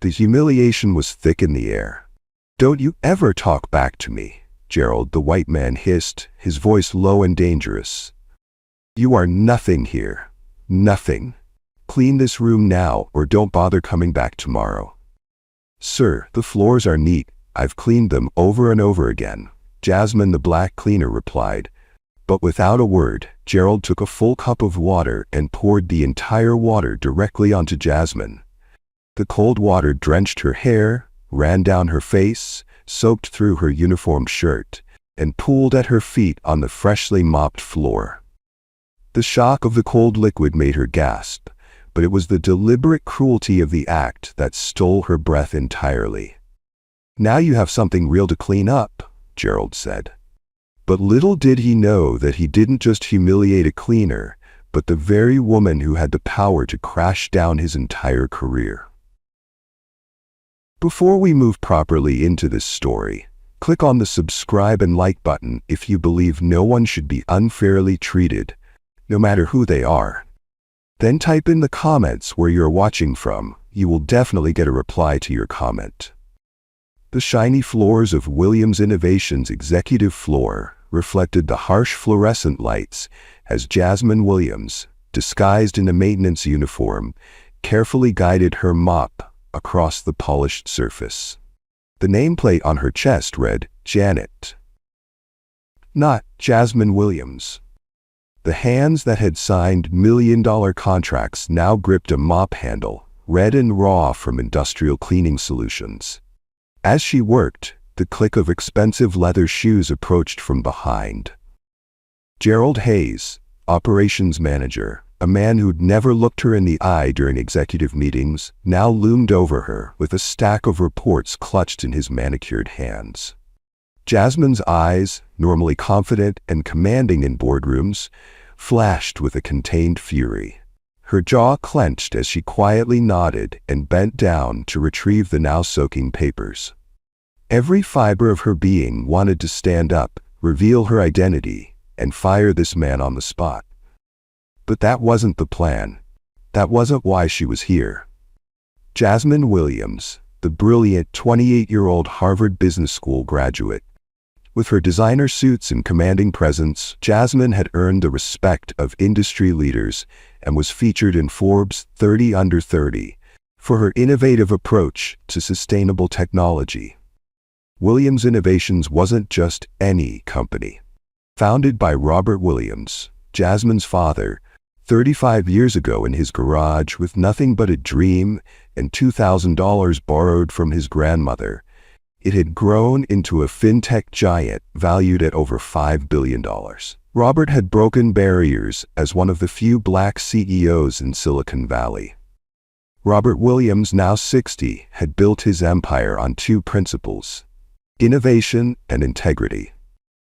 The humiliation was thick in the air. "Don't you ever talk back to me," Gerald, the white man, hissed, his voice low and dangerous. "You are nothing here. Nothing. Clean this room now or don't bother coming back tomorrow." "Sir, the floors are neat. I've cleaned them over and over again," Jasmine, the black cleaner, replied. But without a word, Gerald took a full cup of water and poured the entire water directly onto Jasmine. The cold water drenched her hair, ran down her face, soaked through her uniform shirt, and pooled at her feet on the freshly mopped floor. The shock of the cold liquid made her gasp, but it was the deliberate cruelty of the act that stole her breath entirely. "Now you have something real to clean up," Gerald said. But little did he know that he didn't just humiliate a cleaner, but the very woman who had the power to crash down his entire career. Before we move properly into this story, click on the subscribe and like button if you believe no one should be unfairly treated, no matter who they are. Then type in the comments where you're watching from. You will definitely get a reply to your comment. The shiny floors of Williams Innovations' executive floor reflected the harsh fluorescent lights as Jasmine Williams, disguised in a maintenance uniform, carefully guided her mop across the polished surface. The nameplate on her chest read, "Janet," not Jasmine Williams. The hands that had signed million-dollar contracts now gripped a mop handle, red and raw from industrial cleaning solutions. As she worked, the click of expensive leather shoes approached from behind. Gerald Hayes, operations manager, a man who'd never looked her in the eye during executive meetings, now loomed over her with a stack of reports clutched in his manicured hands. Jasmine's eyes, normally confident and commanding in boardrooms, flashed with a contained fury. Her jaw clenched as she quietly nodded and bent down to retrieve the now soaking papers. Every fiber of her being wanted to stand up, reveal her identity, and fire this man on the spot. But that wasn't the plan. That wasn't why she was here. Jasmine Williams, the brilliant 28-year-old Harvard Business School graduate. With her designer suits and commanding presence, Jasmine had earned the respect of industry leaders and was featured in Forbes 30 Under 30 for her innovative approach to sustainable technology. Williams Innovations wasn't just any company. Founded by Robert Williams, Jasmine's father, 35 years ago in his garage with nothing but a dream and $2,000 borrowed from his grandmother, it had grown into a fintech giant valued at over $5 billion. Robert had broken barriers as one of the few black CEOs in Silicon Valley. Robert Williams, now 60, had built his empire on two principles: innovation and integrity.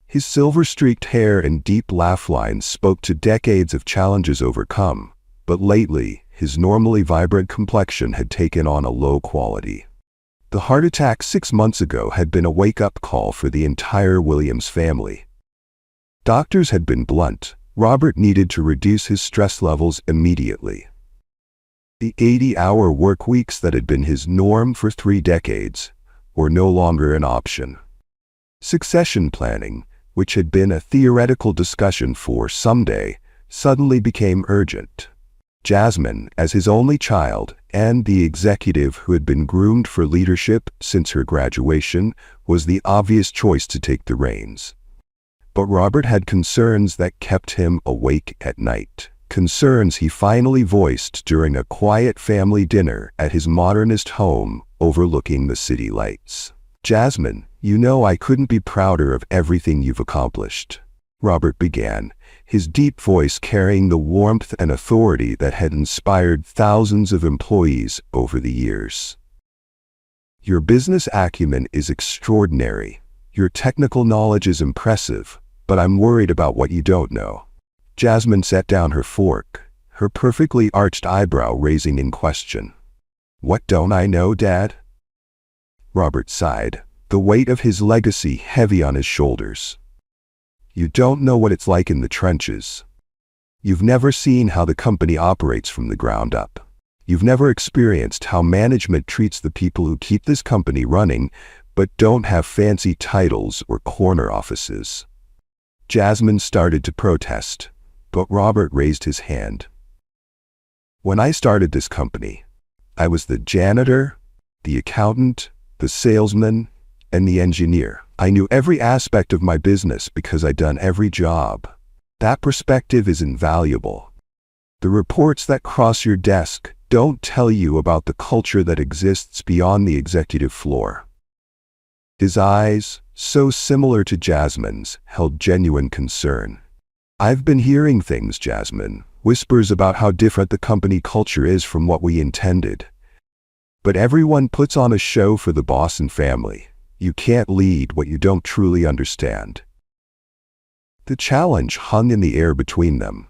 His silver-streaked hair and deep laugh lines spoke to decades of challenges overcome, but lately, his normally vibrant complexion had taken on a low quality. The heart attack 6 months ago had been a wake-up call for the entire Williams family. Doctors had been blunt. Robert needed to reduce his stress levels immediately. The 80-hour work weeks that had been his norm for 3 decades were no longer an option. Succession planning, which had been a theoretical discussion for someday, suddenly became urgent. Jasmine, as his only child and the executive who had been groomed for leadership since her graduation, was the obvious choice to take the reins. But Robert had concerns that kept him awake at night. Concerns he finally voiced during a quiet family dinner at his modernist home overlooking the city lights. "Jasmine, you know I couldn't be prouder of everything you've accomplished," Robert began, his deep voice carrying the warmth and authority that had inspired thousands of employees over the years. "Your business acumen is extraordinary. Your technical knowledge is impressive, but I'm worried about what you don't know." Jasmine set down her fork, her perfectly arched eyebrow raising in question. "What don't I know, Dad?" Robert sighed, the weight of his legacy heavy on his shoulders. "You don't know what it's like in the trenches. You've never seen how the company operates from the ground up. You've never experienced how management treats the people who keep this company running, but don't have fancy titles or corner offices. Jasmine started to protest, but Robert raised his hand. When I started this company, I was the janitor, the accountant, the salesman, and the engineer. I knew every aspect of my business because I'd done every job. That perspective is invaluable. The reports that cross your desk don't tell you about the culture that exists beyond the executive floor. His eyes, so similar to Jasmine's, held genuine concern. I've been hearing things, Jasmine, whispers about how different the company culture is from what we intended. But everyone puts on a show for the boss and family. You can't lead what you don't truly understand. The challenge hung in the air between them.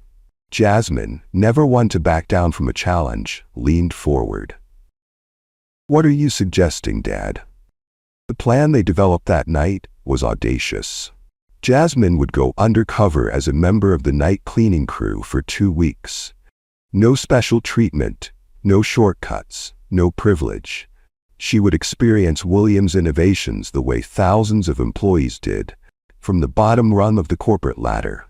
Jasmine, never one to back down from a challenge, leaned forward. "What are you suggesting, Dad?" The plan they developed that night was audacious. Jasmine would go undercover as a member of the night cleaning crew for 2 weeks. No special treatment, no shortcuts, no privilege. She would experience Williams' innovations the way thousands of employees did, from the bottom rung of the corporate ladder.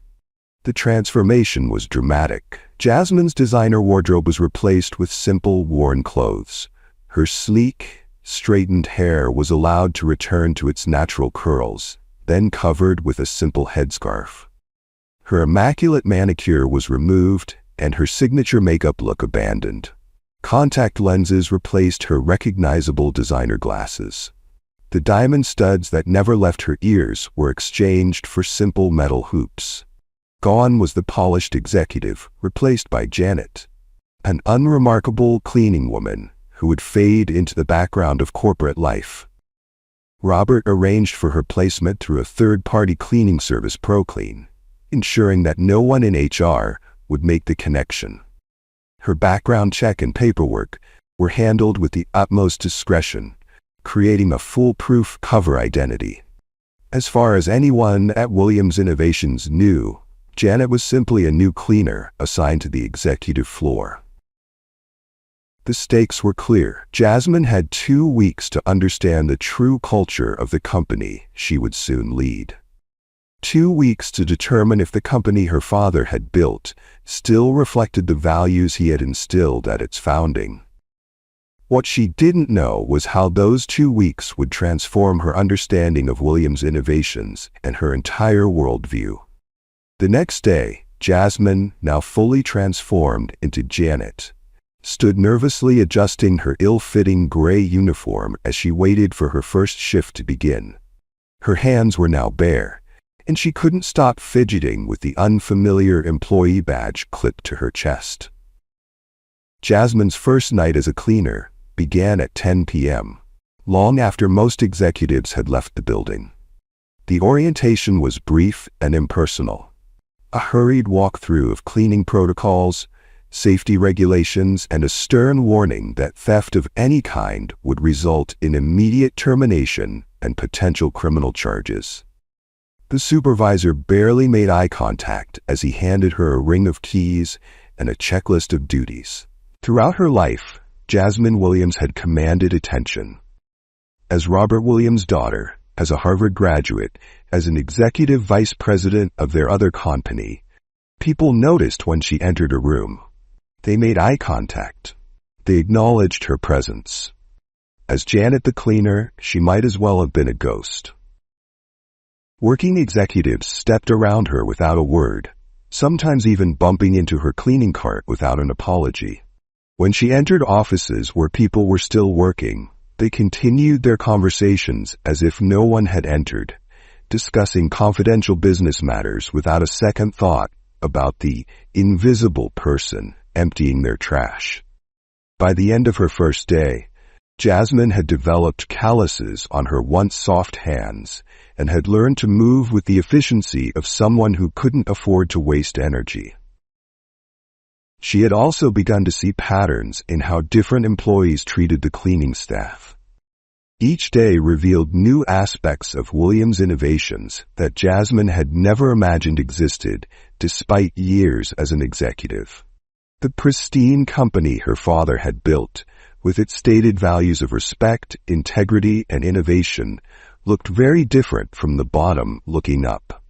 The transformation was dramatic. Jasmine's designer wardrobe was replaced with simple, worn clothes. Her sleek, straightened hair was allowed to return to its natural curls, then covered with a simple headscarf. Her immaculate manicure was removed, and her signature makeup look abandoned. Contact lenses replaced her recognizable designer glasses. The diamond studs that never left her ears were exchanged for simple metal hoops. Gone was the polished executive, replaced by Janet, an unremarkable cleaning woman who would fade into the background of corporate life. Robert arranged for her placement through a third-party cleaning service, ProClean, ensuring that no one in HR would make the connection. Her background check and paperwork were handled with the utmost discretion, creating a foolproof cover identity. As far as anyone at Williams Innovations knew, Janet was simply a new cleaner assigned to the executive floor. The stakes were clear. Jasmine had 2 weeks to understand the true culture of the company she would soon lead. 2 weeks to determine if the company her father had built still reflected the values he had instilled at its founding. What she didn't know was how those 2 weeks would transform her understanding of Williams' innovations and her entire worldview. The next day, Jasmine, now fully transformed into Janet, stood nervously adjusting her ill-fitting gray uniform as she waited for her first shift to begin. Her hands were now bare, and she couldn't stop fidgeting with the unfamiliar employee badge clipped to her chest. Jasmine's first night as a cleaner began at 10 p.m., long after most executives had left the building. The orientation was brief and impersonal. A hurried walkthrough of cleaning protocols, safety regulations, and a stern warning that theft of any kind would result in immediate termination and potential criminal charges. The supervisor barely made eye contact as he handed her a ring of keys and a checklist of duties. Throughout her life, Jasmine Williams had commanded attention. As Robert Williams' daughter, as a Harvard graduate, as an executive vice president of their other company, people noticed when she entered a room. They made eye contact. They acknowledged her presence. As Janet the cleaner, she might as well have been a ghost. Working executives stepped around her without a word, sometimes even bumping into her cleaning cart without an apology. When she entered offices where people were still working, they continued their conversations as if no one had entered, discussing confidential business matters without a second thought about the invisible person emptying their trash. By the end of her first day, Jasmine had developed calluses on her once soft hands and had learned to move with the efficiency of someone who couldn't afford to waste energy. She had also begun to see patterns in how different employees treated the cleaning staff. Each day revealed new aspects of Williams' innovations that Jasmine had never imagined existed despite years as an executive. The pristine company her father had built, with its stated values of respect, integrity, and innovation, looked very different from the bottom looking up.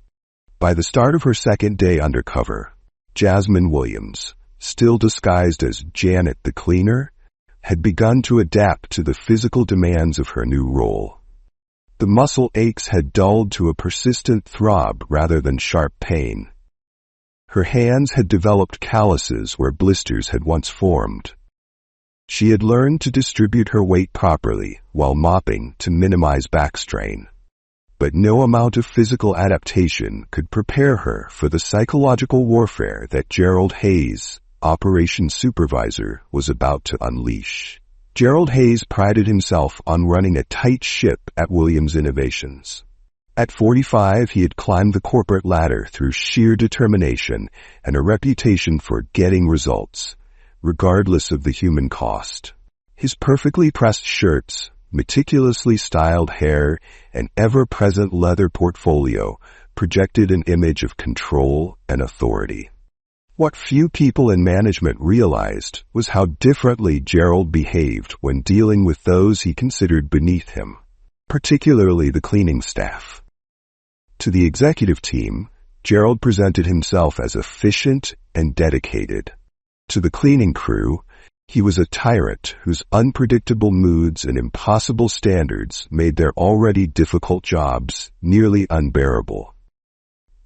By the start of her second day undercover, Jasmine Williams, still disguised as Janet the cleaner, had begun to adapt to the physical demands of her new role. The muscle aches had dulled to a persistent throb rather than sharp pain. Her hands had developed calluses where blisters had once formed. She had learned to distribute her weight properly while mopping to minimize back strain. But no amount of physical adaptation could prepare her for the psychological warfare that Gerald Hayes, operations supervisor, was about to unleash. Gerald Hayes prided himself on running a tight ship at Williams Innovations. At 45, he had climbed the corporate ladder through sheer determination and a reputation for getting results, regardless of the human cost. His perfectly pressed shirts, meticulously styled hair, and ever-present leather portfolio projected an image of control and authority. What few people in management realized was how differently Gerald behaved when dealing with those he considered beneath him, particularly the cleaning staff. To the executive team, Gerald presented himself as efficient and dedicated. To the cleaning crew, he was a tyrant whose unpredictable moods and impossible standards made their already difficult jobs nearly unbearable.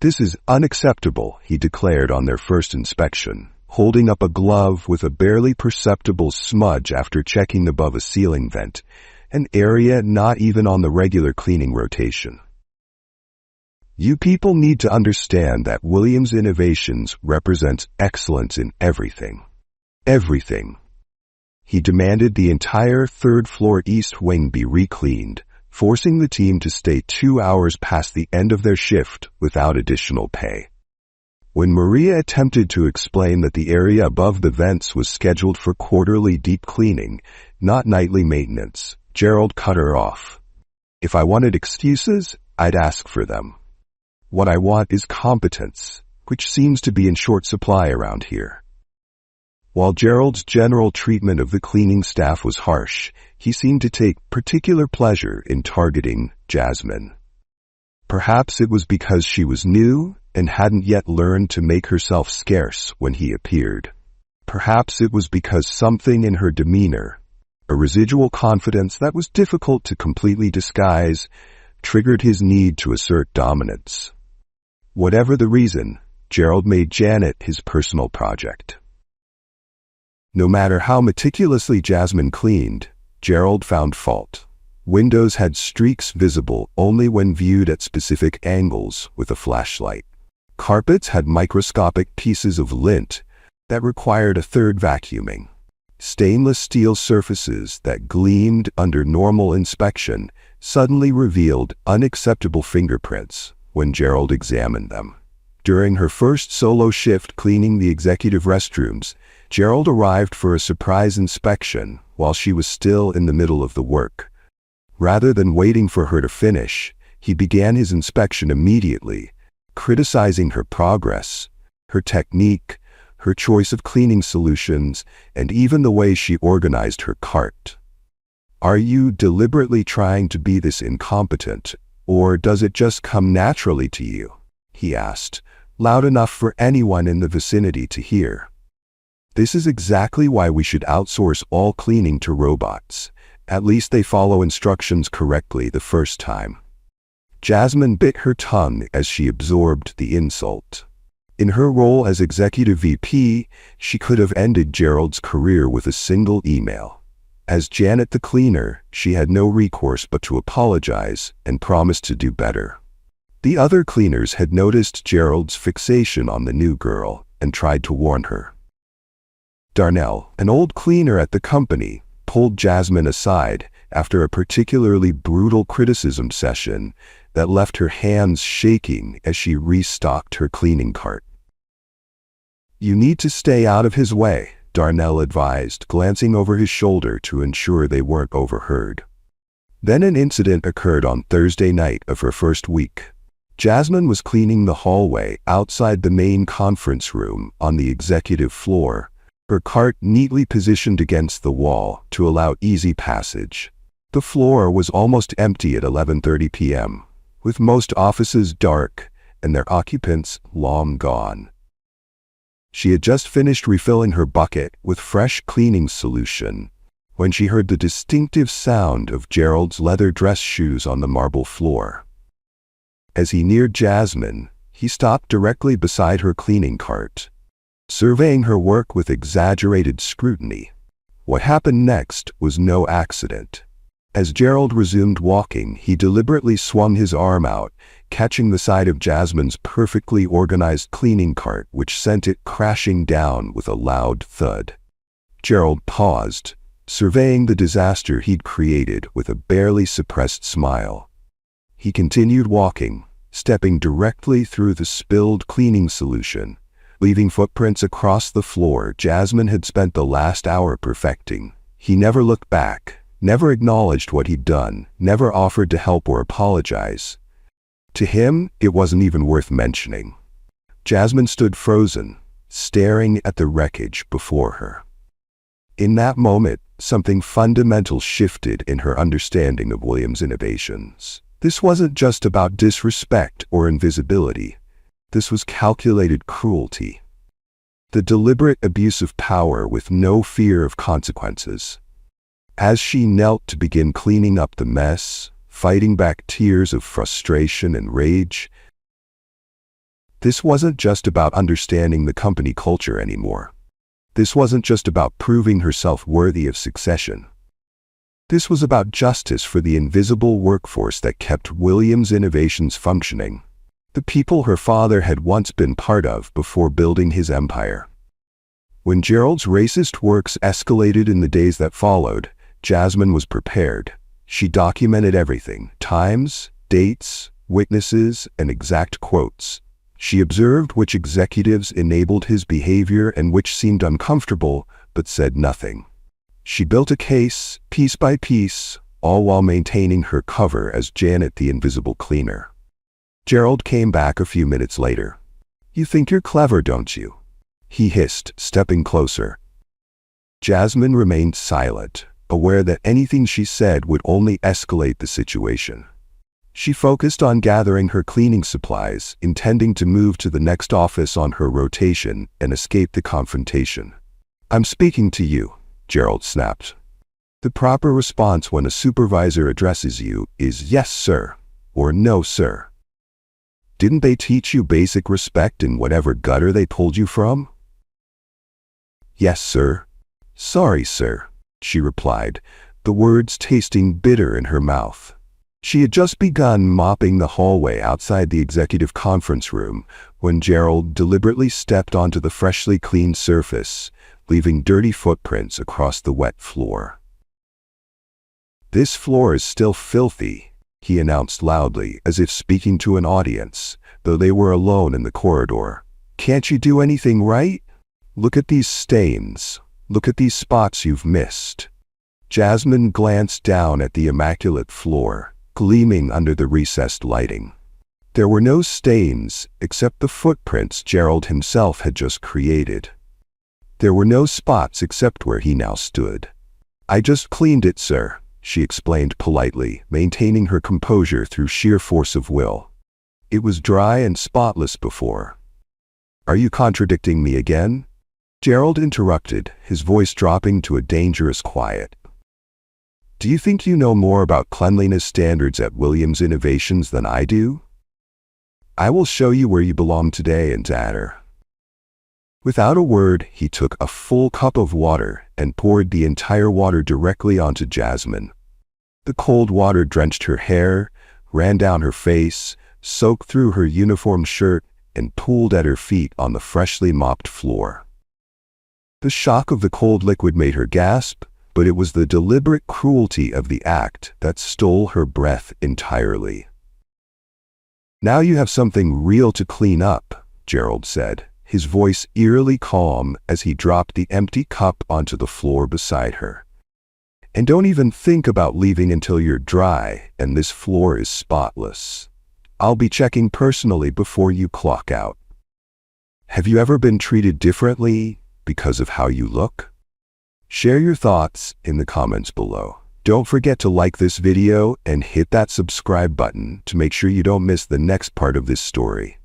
"This is unacceptable," he declared on their first inspection, holding up a glove with a barely perceptible smudge after checking above a ceiling vent, an area not even on the regular cleaning rotation. "You people need to understand that Williams Innovations represents excellence in everything. Everything." He demanded the entire third-floor east wing be re-cleaned, forcing the team to stay 2 hours past the end of their shift without additional pay. When Maria attempted to explain that the area above the vents was scheduled for quarterly deep cleaning, not nightly maintenance, Gerald cut her off. "If I wanted excuses, I'd ask for them. What I want is competence, which seems to be in short supply around here." While Gerald's general treatment of the cleaning staff was harsh, he seemed to take particular pleasure in targeting Jasmine. Perhaps it was because she was new and hadn't yet learned to make herself scarce when he appeared. Perhaps it was because something in her demeanor, a residual confidence that was difficult to completely disguise, triggered his need to assert dominance. Whatever the reason, Gerald made Janet his personal project. No matter how meticulously Jasmine cleaned, Gerald found fault. Windows had streaks visible only when viewed at specific angles with a flashlight. Carpets had microscopic pieces of lint that required a third vacuuming. Stainless steel surfaces that gleamed under normal inspection suddenly revealed unacceptable fingerprints when Gerald examined them. During her first solo shift cleaning the executive restrooms, Gerald arrived for a surprise inspection while she was still in the middle of the work. Rather than waiting for her to finish, he began his inspection immediately, criticizing her progress, her technique, her choice of cleaning solutions, and even the way she organized her cart. "Are you deliberately trying to be this incompetent, or does it just come naturally to you?" he asked, loud enough for anyone in the vicinity to hear. "This is exactly why we should outsource all cleaning to robots. At least they follow instructions correctly the first time." Jasmine bit her tongue as she absorbed the insult. In her role as executive VP, she could have ended Gerald's career with a single email. As Janet the cleaner, she had no recourse but to apologize and promise to do better. The other cleaners had noticed Gerald's fixation on the new girl and tried to warn her. Darnell, an old cleaner at the company, pulled Jasmine aside after a particularly brutal criticism session that left her hands shaking as she restocked her cleaning cart. "You need to stay out of his way," Darnell advised, glancing over his shoulder to ensure they weren't overheard. Then an incident occurred on Thursday night of her first week. Jasmine was cleaning the hallway outside the main conference room on the executive floor her cart neatly positioned against the wall to allow easy passage. The floor was almost empty at 11:30 p.m., with most offices dark and their occupants long gone. She had just finished refilling her bucket with fresh cleaning solution when she heard the distinctive sound of Gerald's leather dress shoes on the marble floor. As he neared Jasmine, he stopped directly beside her cleaning cart, surveying her work with exaggerated scrutiny. What happened next was no accident. As Gerald resumed walking, he deliberately swung his arm out, catching the side of Jasmine's perfectly organized cleaning cart, which sent it crashing down with a loud thud. Gerald paused, surveying the disaster he'd created with a barely suppressed smile. He continued walking, stepping directly through the spilled cleaning solution, leaving footprints across the floor Jasmine had spent the last hour perfecting. He never looked back, never acknowledged what he'd done, never offered to help or apologize. To him, it wasn't even worth mentioning. Jasmine stood frozen, staring at the wreckage before her. In that moment, something fundamental shifted in her understanding of Williams' innovations. This wasn't just about disrespect or invisibility. This was calculated cruelty. The deliberate abuse of power with no fear of consequences. As she knelt to begin cleaning up the mess, fighting back tears of frustration and rage, this wasn't just about understanding the company culture anymore. This wasn't just about proving herself worthy of succession. This was about justice for the invisible workforce that kept Williams' innovations functioning, the people her father had once been part of before building his empire. When Gerald's racist works escalated in the days that followed, Jasmine was prepared. She documented everything: times, dates, witnesses, and exact quotes. She observed which executives enabled his behavior and which seemed uncomfortable but said nothing. She built a case, piece by piece, all while maintaining her cover as Janet the Invisible Cleaner. Gerald came back a few minutes later. "You think you're clever, don't you?" he hissed, stepping closer. Jasmine remained silent, aware that anything she said would only escalate the situation. She focused on gathering her cleaning supplies, intending to move to the next office on her rotation and escape the confrontation. "I'm speaking to you," Gerald snapped. The proper response when a supervisor addresses you is "yes, sir," or "no, sir." Didn't they teach you basic respect in whatever gutter they pulled you from? "Yes, sir." "Sorry, sir," she replied, the words tasting bitter in her mouth. She had just begun mopping the hallway outside the executive conference room when Gerald deliberately stepped onto the freshly cleaned surface, leaving dirty footprints across the wet floor. "This floor is still filthy," he announced loudly, as if speaking to an audience, though they were alone in the corridor. "Can't you do anything right? Look at these stains. Look at these spots you've missed." Jasmine glanced down at the immaculate floor, gleaming under the recessed lighting. There were no stains except the footprints Gerald himself had just created. There were no spots except where he now stood. "I just cleaned it, sir," she explained politely, maintaining her composure through sheer force of will. "It was dry and spotless before." "Are you contradicting me again?" Gerald interrupted, his voice dropping to a dangerous quiet. "Do you think you know more about cleanliness standards at Williams Innovations than I do? I will show you where you belong today and later." Without a word, he took a full cup of water and poured the entire water directly onto Jasmine. The cold water drenched her hair, ran down her face, soaked through her uniform shirt, and pooled at her feet on the freshly mopped floor. The shock of the cold liquid made her gasp, but it was the deliberate cruelty of the act that stole her breath entirely. "Now you have something real to clean up," Gerald said, his voice eerily calm as he dropped the empty cup onto the floor beside her. "And don't even think about leaving until you're dry and this floor is spotless. I'll be checking personally before you clock out." "Have you ever been treated differently?" because of how you look? Share your thoughts in the comments below. Don't forget to like this video and hit that subscribe button to make sure you don't miss the next part of this story.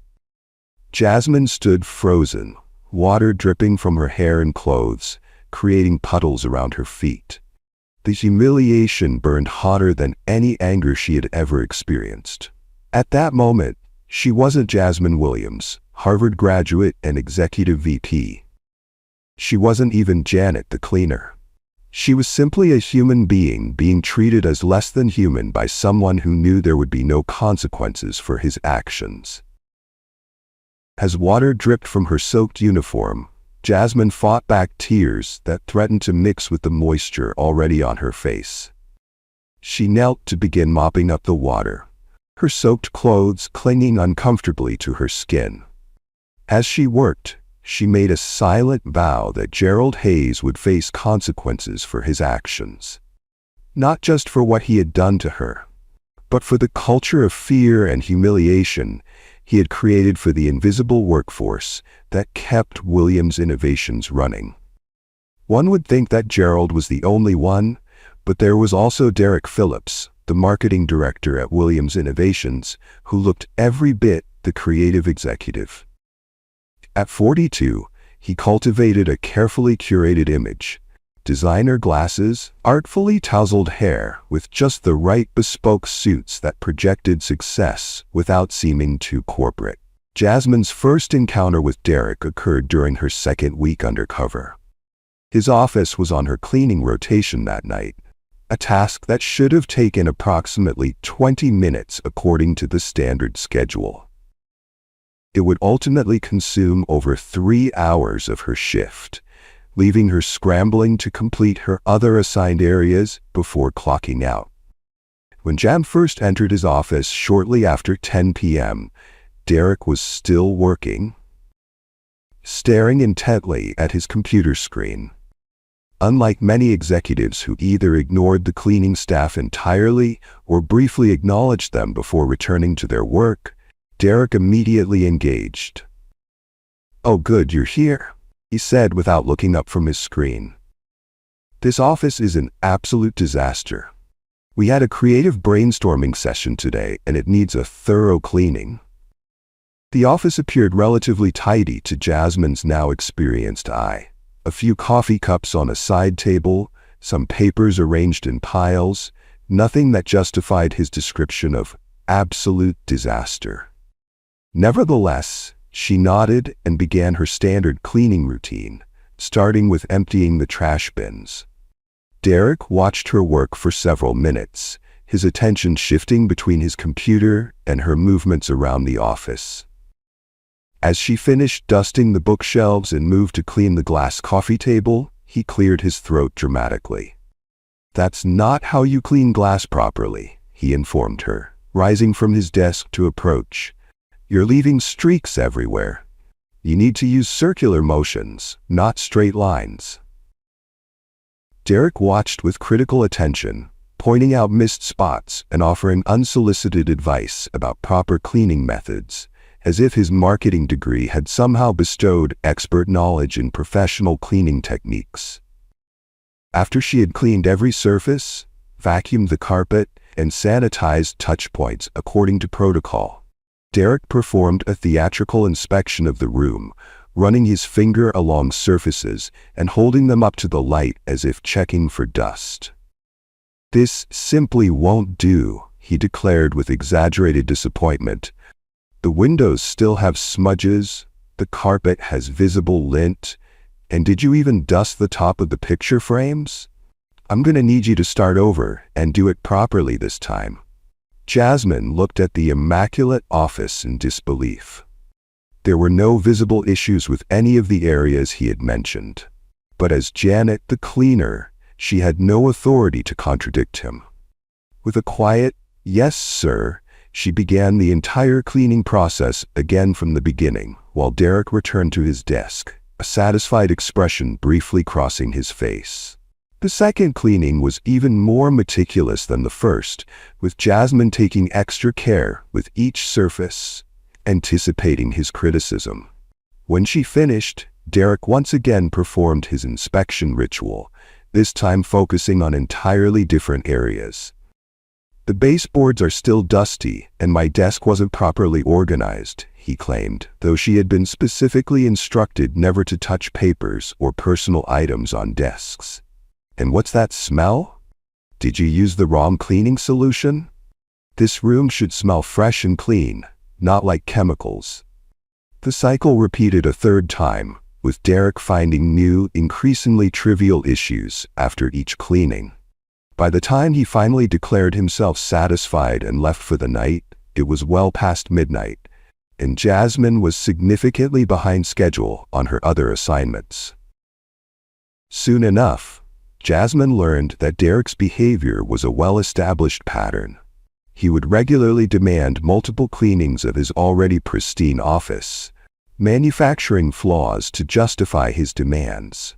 Jasmine stood frozen, water dripping from her hair and clothes, creating puddles around her feet. The humiliation burned hotter than any anger she had ever experienced. At that moment, she wasn't Jasmine Williams, Harvard graduate and executive VP. She wasn't even Janet the cleaner. She was simply a human being treated as less than human by someone who knew there would be no consequences for his actions. As water dripped from her soaked uniform, Jasmine fought back tears that threatened to mix with the moisture already on her face. She knelt to begin mopping up the water, her soaked clothes clinging uncomfortably to her skin. As she worked, she made a silent vow that Gerald Hayes would face consequences for his actions. Not just for what he had done to her, but for the culture of fear and humiliation he had created for the invisible workforce that kept Williams Innovations running. One would think that Gerald was the only one, but there was also Derek Phillips, the marketing director at Williams Innovations, who looked every bit the creative executive. At 42, he cultivated a carefully curated image: designer glasses, artfully tousled hair, with just the right bespoke suits that projected success without seeming too corporate. Jasmine's first encounter with Derek occurred during her second week undercover. His office was on her cleaning rotation that night, a task that should have taken approximately 20 minutes according to the standard schedule. It would ultimately consume over 3 hours of her shift, leaving her scrambling to complete her other assigned areas before clocking out. When Jam first entered his office shortly after 10 p.m., Derek was still working, staring intently at his computer screen. Unlike many executives who either ignored the cleaning staff entirely or briefly acknowledged them before returning to their work, Derek immediately engaged. "Oh good, you're here," he said without looking up from his screen. "This office is an absolute disaster. We had a creative brainstorming session today and it needs a thorough cleaning." The office appeared relatively tidy to Jasmine's now experienced eye. A few coffee cups on a side table, some papers arranged in piles, nothing that justified his description of absolute disaster. Nevertheless, she nodded and began her standard cleaning routine, starting with emptying the trash bins. Derek watched her work for several minutes, his attention shifting between his computer and her movements around the office. As she finished dusting the bookshelves and moved to clean the glass coffee table, he cleared his throat dramatically. "That's not how you clean glass properly," he informed her, rising from his desk to approach. "You're leaving streaks everywhere. You need to use circular motions, not straight lines." Derek watched with critical attention, pointing out missed spots and offering unsolicited advice about proper cleaning methods, as if his marketing degree had somehow bestowed expert knowledge in professional cleaning techniques. After she had cleaned every surface, vacuumed the carpet, and sanitized touch points according to protocol, Derek performed a theatrical inspection of the room, running his finger along surfaces and holding them up to the light as if checking for dust. "This simply won't do," he declared with exaggerated disappointment. "The windows still have smudges, the carpet has visible lint, and did you even dust the top of the picture frames? I'm gonna need you to start over and do it properly this time." Jasmine looked at the immaculate office in disbelief. There were no visible issues with any of the areas he had mentioned. But as Janet the cleaner, she had no authority to contradict him. With a quiet, "Yes, sir," she began the entire cleaning process again from the beginning, while Derek returned to his desk, a satisfied expression briefly crossing his face. The second cleaning was even more meticulous than the first, with Jasmine taking extra care with each surface, anticipating his criticism. When she finished, Derek once again performed his inspection ritual, this time focusing on entirely different areas. "The baseboards are still dusty, and my desk wasn't properly organized," he claimed, though she had been specifically instructed never to touch papers or personal items on desks. "And what's that smell? Did you use the wrong cleaning solution? This room should smell fresh and clean, not like chemicals." The cycle repeated a third time, with Derek finding new, increasingly trivial issues after each cleaning. By the time he finally declared himself satisfied and left for the night, it was well past midnight, and Jasmine was significantly behind schedule on her other assignments. Soon enough, Jasmine learned that Derek's behavior was a well-established pattern. He would regularly demand multiple cleanings of his already pristine office, manufacturing flaws to justify his demands.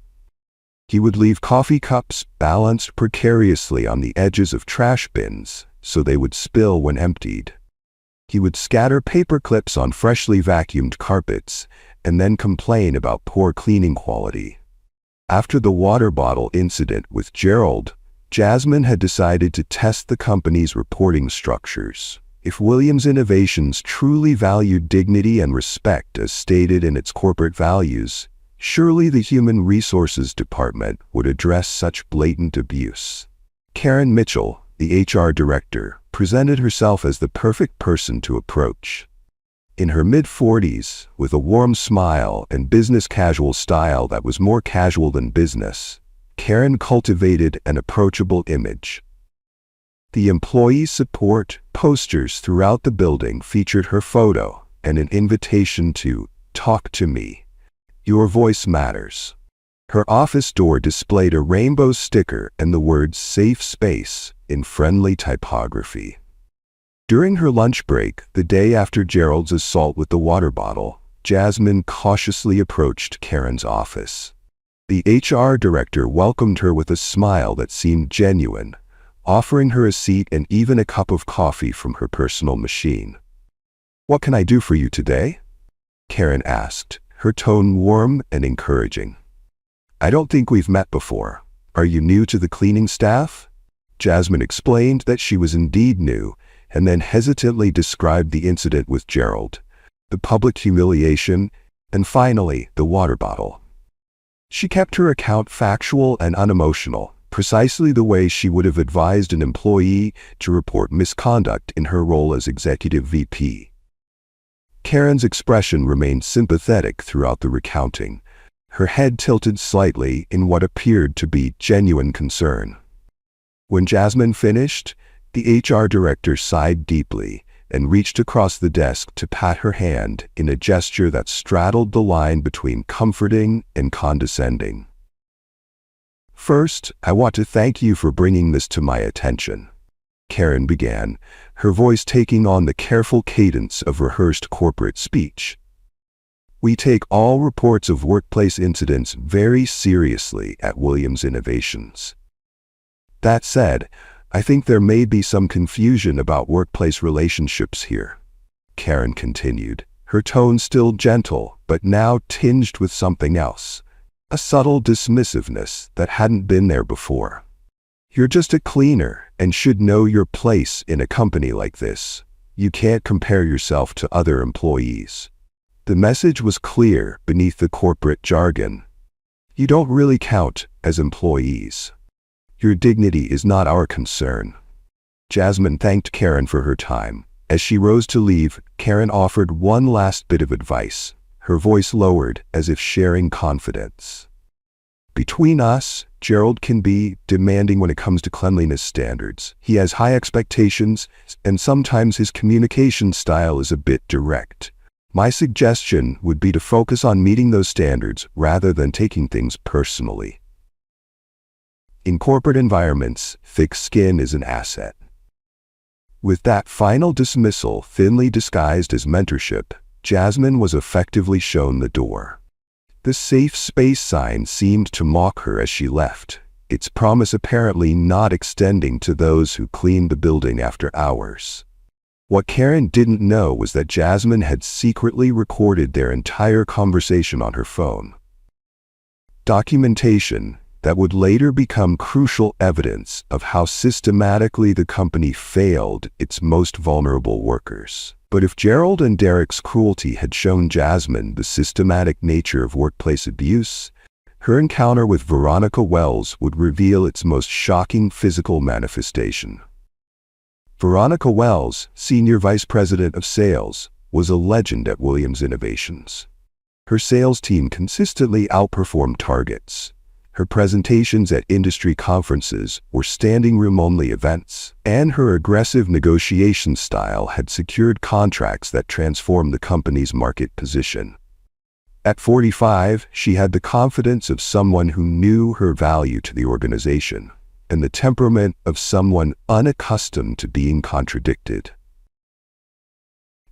He would leave coffee cups balanced precariously on the edges of trash bins so they would spill when emptied. He would scatter paper clips on freshly vacuumed carpets and then complain about poor cleaning quality. After the water bottle incident with Gerald, Jasmine had decided to test the company's reporting structures. If Williams Innovations truly valued dignity and respect as stated in its corporate values, surely the Human Resources Department would address such blatant abuse. Karen Mitchell, the HR director, presented herself as the perfect person to approach. In her mid-40s, with a warm smile and business-casual style that was more casual than business, Karen cultivated an approachable image. The employee support posters throughout the building featured her photo and an invitation to "Talk to me. Your voice matters." Her office door displayed a rainbow sticker and the words "Safe Space" in friendly typography. During her lunch break, the day after Gerald's assault with the water bottle, Jasmine cautiously approached Karen's office. The HR director welcomed her with a smile that seemed genuine, offering her a seat and even a cup of coffee from her personal machine. "What can I do for you today?" Karen asked, her tone warm and encouraging. "I don't think we've met before. Are you new to the cleaning staff?" Jasmine explained that she was indeed new, and then hesitantly described the incident with Gerald, the public humiliation, and finally, the water bottle. She kept her account factual and unemotional, precisely the way she would have advised an employee to report misconduct in her role as executive VP. Karen's expression remained sympathetic throughout the recounting, her head tilted slightly in what appeared to be genuine concern. When Jasmine finished, the HR director sighed deeply and reached across the desk to pat her hand in a gesture that straddled the line between comforting and condescending. "First, I want to thank you for bringing this to my attention," Karen began, her voice taking on the careful cadence of rehearsed corporate speech. "We take all reports of workplace incidents very seriously at Williams Innovations. That said, I think there may be some confusion about workplace relationships here," Karen continued, her tone still gentle but now tinged with something else, a subtle dismissiveness that hadn't been there before. "You're just a cleaner and should know your place in a company like this. You can't compare yourself to other employees." The message was clear beneath the corporate jargon. "You don't really count as employees. Your dignity is not our concern." Jasmine thanked Karen for her time. As she rose to leave, Karen offered one last bit of advice, her voice lowered as if sharing confidence. "Between us, Gerald can be demanding when it comes to cleanliness standards. He has high expectations, and sometimes his communication style is a bit direct. My suggestion would be to focus on meeting those standards rather than taking things personally. In corporate environments, thick skin is an asset." With that final dismissal thinly disguised as mentorship, Jasmine was effectively shown the door. The safe space sign seemed to mock her as she left, its promise apparently not extending to those who cleaned the building after hours. What Karen didn't know was that Jasmine had secretly recorded their entire conversation on her phone. documentation that would later become crucial evidence of how systematically the company failed its most vulnerable workers. But if Gerald and Derek's cruelty had shown Jasmine the systematic nature of workplace abuse, her encounter with Veronica Wells would reveal its most shocking physical manifestation. Veronica Wells, Senior Vice President of Sales, was a legend at Williams Innovations. Her sales team consistently outperformed targets. Her presentations at industry conferences were standing room-only events, and her aggressive negotiation style had secured contracts that transformed the company's market position. At 45, she had the confidence of someone who knew her value to the organization, and the temperament of someone unaccustomed to being contradicted.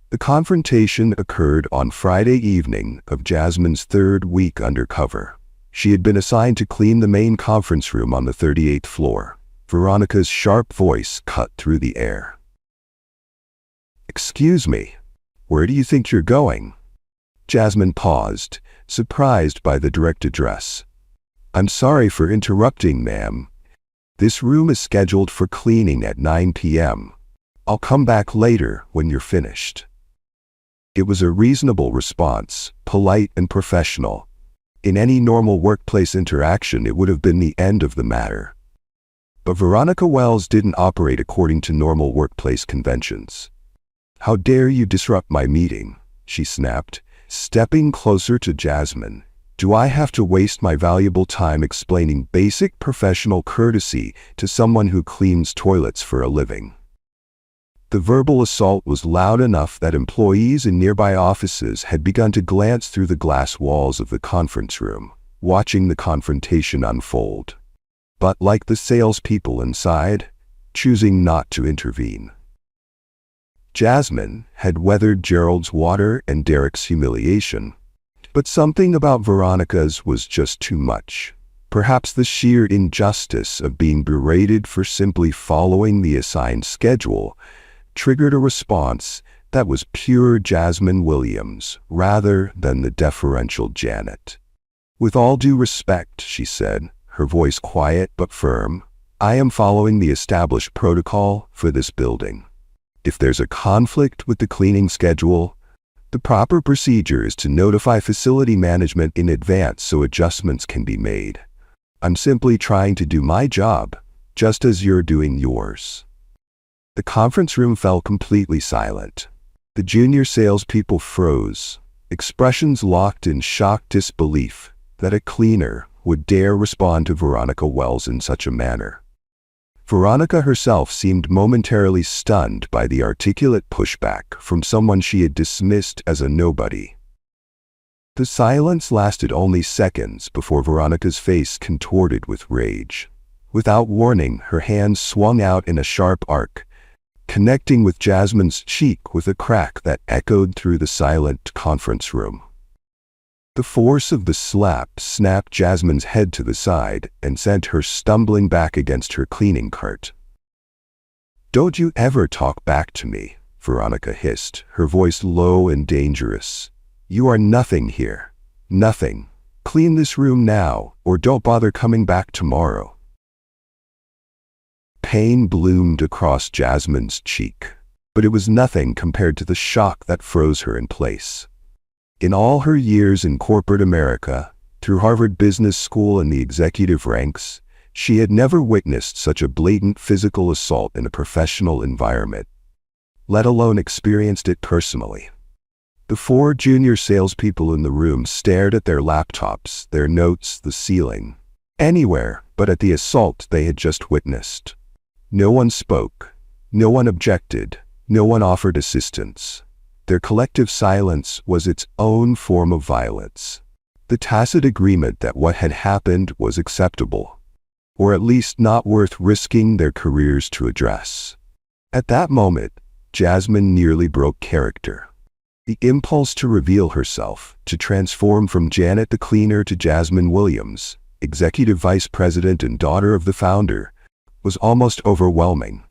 The confrontation occurred on Friday evening of Jasmine's third week undercover. She had been assigned to clean the main conference room on the 38th floor. Veronica's sharp voice cut through the air. "Excuse me, where do you think you're going?" Jasmine paused, surprised by the direct address. "I'm sorry for interrupting, ma'am. This room is scheduled for cleaning at 9 p.m. I'll come back later when you're finished." It was a reasonable response, polite and professional. In any normal workplace interaction, it would have been the end of the matter. But Veronica Wells didn't operate according to normal workplace conventions. "How dare you disrupt my meeting?" she snapped, stepping closer to Jasmine. "Do I have to waste my valuable time explaining basic professional courtesy to someone who cleans toilets for a living?" The verbal assault was loud enough that employees in nearby offices had begun to glance through the glass walls of the conference room, watching the confrontation unfold. But like the salespeople inside, choosing not to intervene. Jasmine had weathered Gerald's water and Derek's humiliation, but something about Veronica's was just too much. Perhaps the sheer injustice of being berated for simply following the assigned schedule triggered a response that was pure Jasmine Williams rather than the deferential Janet. "With all due respect," she said, her voice quiet but firm, "I am following the established protocol for this building. If there's a conflict with the cleaning schedule, the proper procedure is to notify facility management in advance so adjustments can be made. I'm simply trying to do my job, just as you're doing yours." The conference room fell completely silent. The junior salespeople froze, expressions locked in shocked disbelief that a cleaner would dare respond to Veronica Wells in such a manner. Veronica herself seemed momentarily stunned by the articulate pushback from someone she had dismissed as a nobody. The silence lasted only seconds before Veronica's face contorted with rage. Without warning, her hands swung out in a sharp arc, connecting with Jasmine's cheek with a crack that echoed through the silent conference room. The force of the slap snapped Jasmine's head to the side and sent her stumbling back against her cleaning cart. "Don't you ever talk back to me," Veronica hissed, her voice low and dangerous. "You are nothing here. Nothing. Clean this room now, or don't bother coming back tomorrow." Pain bloomed across Jasmine's cheek, but it was nothing compared to the shock that froze her in place. In all her years in corporate America, through Harvard Business School and the executive ranks, she had never witnessed such a blatant physical assault in a professional environment, let alone experienced it personally. The four junior salespeople in the room stared at their laptops, their notes, the ceiling, anywhere but at the assault they had just witnessed. No one spoke, no one objected, no one offered assistance. Their collective silence was its own form of violence. The tacit agreement that what had happened was acceptable, or at least not worth risking their careers to address. At that moment, Jasmine nearly broke character. The impulse to reveal herself, to transform from Janet the cleaner to Jasmine Williams, executive vice president and daughter of the founder, was almost overwhelming.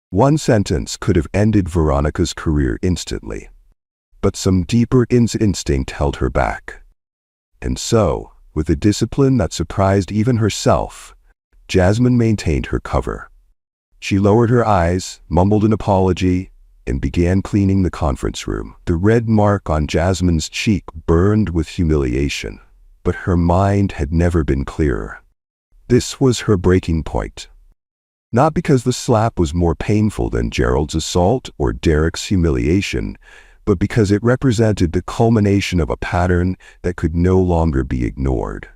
One sentence could have ended Veronica's career instantly. But some deeper instinct held her back. And so, With a discipline that surprised even herself, Jasmine maintained her cover. She lowered her eyes, mumbled an apology, and began cleaning the conference room. The red mark on Jasmine's cheek burned with humiliation, but her mind had never been clearer. This was her breaking point. Not because the slap was more painful than Gerald's assault or Derek's humiliation, but because it represented the culmination of a pattern that could no longer be ignored.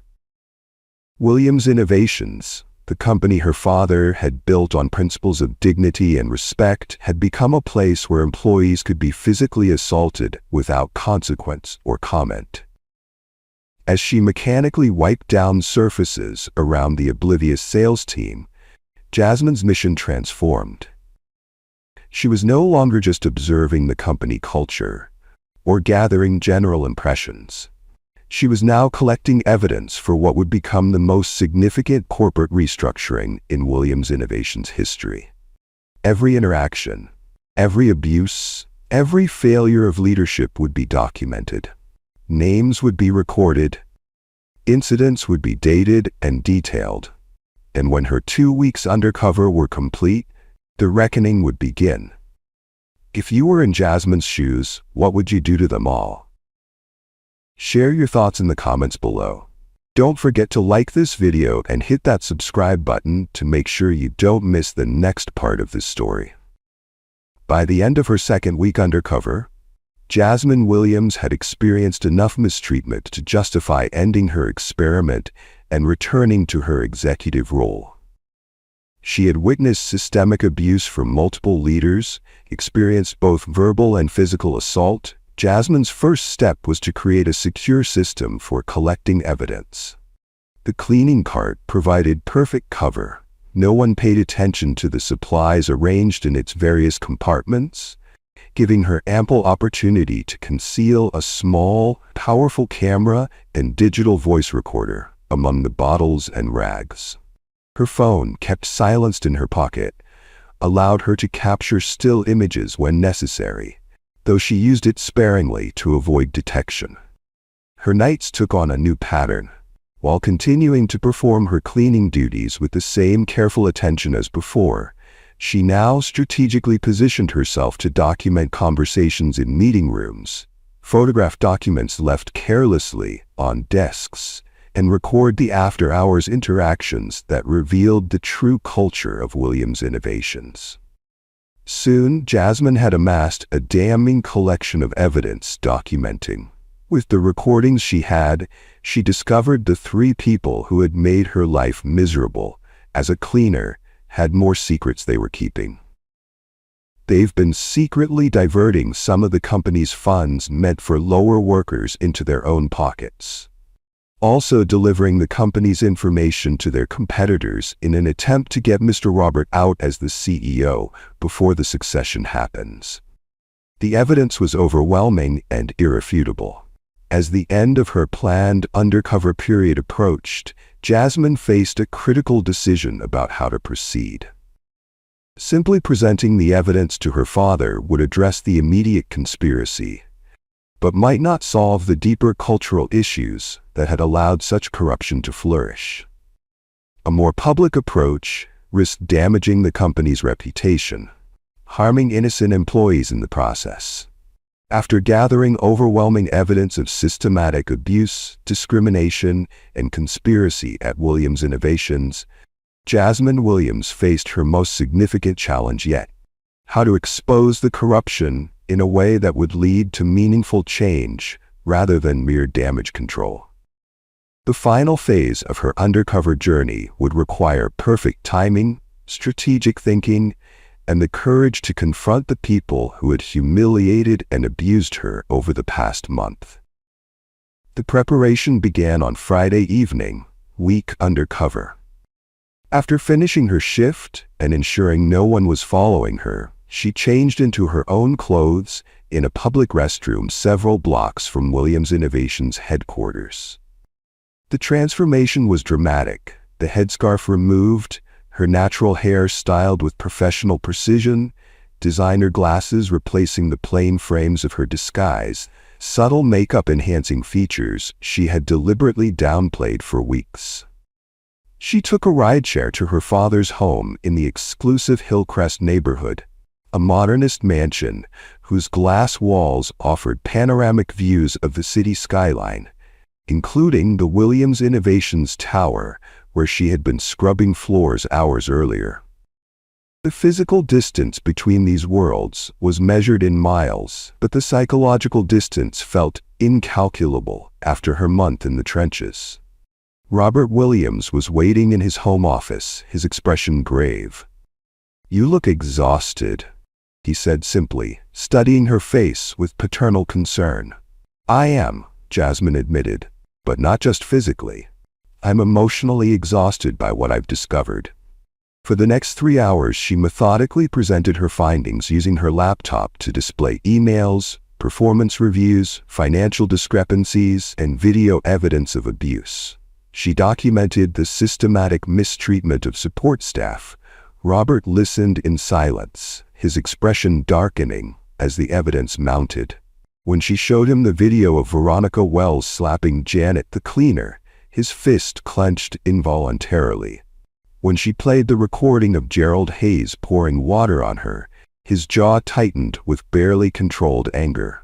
Williams Innovations, the company her father had built on principles of dignity and respect, had become a place where employees could be physically assaulted without consequence or comment. As she mechanically wiped down surfaces around the oblivious sales team, Jasmine's mission transformed. She was no longer just observing the company culture or gathering general impressions. She was now collecting evidence for what would become the most significant corporate restructuring in Williams Innovations history. Every interaction, every abuse, every failure of leadership would be documented. Names would be recorded, incidents would be dated and detailed, and when her 2 weeks undercover were complete, the reckoning would begin. If you were in Jasmine's shoes, what would you do to them all? Share your thoughts in the comments below. Don't forget to like this video and hit that subscribe button to make sure you don't miss the next part of this story. By the end of her 2nd week undercover, Jasmine Williams had experienced enough mistreatment to justify ending her experiment and returning to her executive role. She had witnessed systemic abuse from multiple leaders, experienced both verbal and physical assault. Jasmine's first step was to create a secure system for collecting evidence. The cleaning cart provided perfect cover. No one paid attention to the supplies arranged in its various compartments, giving her ample opportunity to conceal a small, powerful camera and digital voice recorder among the bottles and rags. Her phone, kept silenced in her pocket, allowed her to capture still images when necessary, though she used it sparingly to avoid detection. Her nights took on a new pattern. While continuing to perform her cleaning duties with the same careful attention as before, she now strategically positioned herself to document conversations in meeting rooms, photograph documents left carelessly on desks, and record the after-hours interactions that revealed the true culture of Williams Innovations. Soon, Jasmine had amassed a damning collection of evidence documenting. With the recordings she had, she discovered the 3 people who had made her life miserable as a cleaner had more secrets they were keeping. They've been secretly diverting some of the company's funds meant for lower workers into their own pockets, also delivering the company's information to their competitors in an attempt to get Mr. Robert out as the CEO before the succession happens. The evidence was overwhelming and irrefutable. As the end of her planned undercover period approached, Jasmine faced a critical decision about how to proceed. Simply presenting the evidence to her father would address the immediate conspiracy, but might not solve the deeper cultural issues that had allowed such corruption to flourish. A more public approach risked damaging the company's reputation, harming innocent employees in the process. After gathering overwhelming evidence of systematic abuse, discrimination, and conspiracy at Williams Innovations, Jasmine Williams faced her most significant challenge yet: how to expose the corruption in a way that would lead to meaningful change rather than mere damage control. The final phase of her undercover journey would require perfect timing, strategic thinking, and the courage to confront the people who had humiliated and abused her over the past month. The preparation began on Friday evening, week undercover. After finishing her shift and ensuring no one was following her, she changed into her own clothes in a public restroom several blocks from Williams Innovations headquarters. The transformation was dramatic. The headscarf removed, her natural hair styled with professional precision, designer glasses replacing the plain frames of her disguise, subtle makeup-enhancing features she had deliberately downplayed for weeks. She took a rideshare to her father's home in the exclusive Hillcrest neighborhood, a modernist mansion whose glass walls offered panoramic views of the city skyline, including the Williams Innovations Tower, where she had been scrubbing floors hours earlier. The physical distance between these worlds was measured in miles, but the psychological distance felt incalculable after her month in the trenches. Robert Williams was waiting in his home office, his expression grave. "You look exhausted," he said simply, studying her face with paternal concern. "I am," Jasmine admitted, "but not just physically. I'm emotionally exhausted by what I've discovered." For the next 3 hours, she methodically presented her findings using her laptop to display emails, performance reviews, financial discrepancies, and video evidence of abuse. She documented the systematic mistreatment of support staff. Robert listened in silence, his expression darkening as the evidence mounted. When she showed him the video of Veronica Wells slapping Janet the cleaner, his fist clenched involuntarily. When she played the recording of Gerald Hayes pouring water on her, his jaw tightened with barely controlled anger.